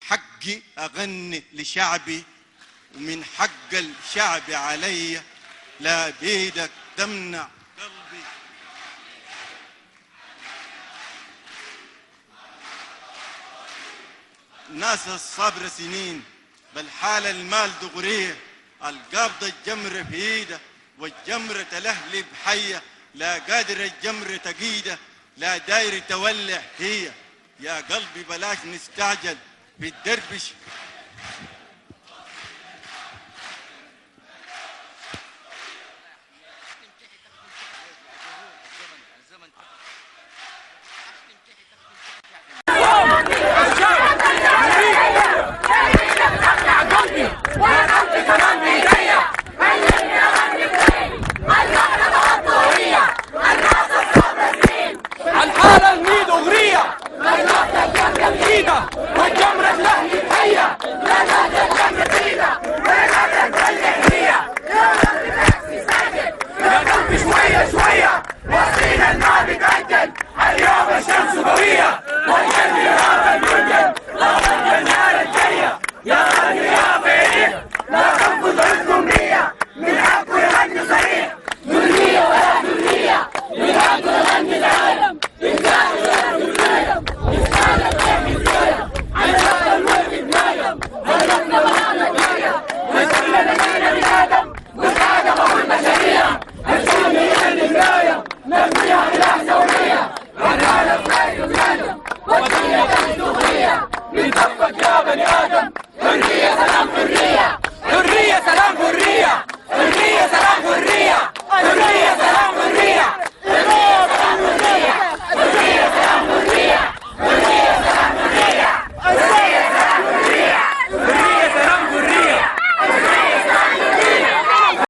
حقي أغني لشعبي، ومن حق الشعب علي، لا بيدك تمنع قلبي. ناس الصبر سنين بالحال المال دغريه، القابض الجمر في ايده والجمر تلهلب حيه، لا قادر الجمر تقيده، لا داير تولع هي. يا قلبي بلاش نستعجل في الدربش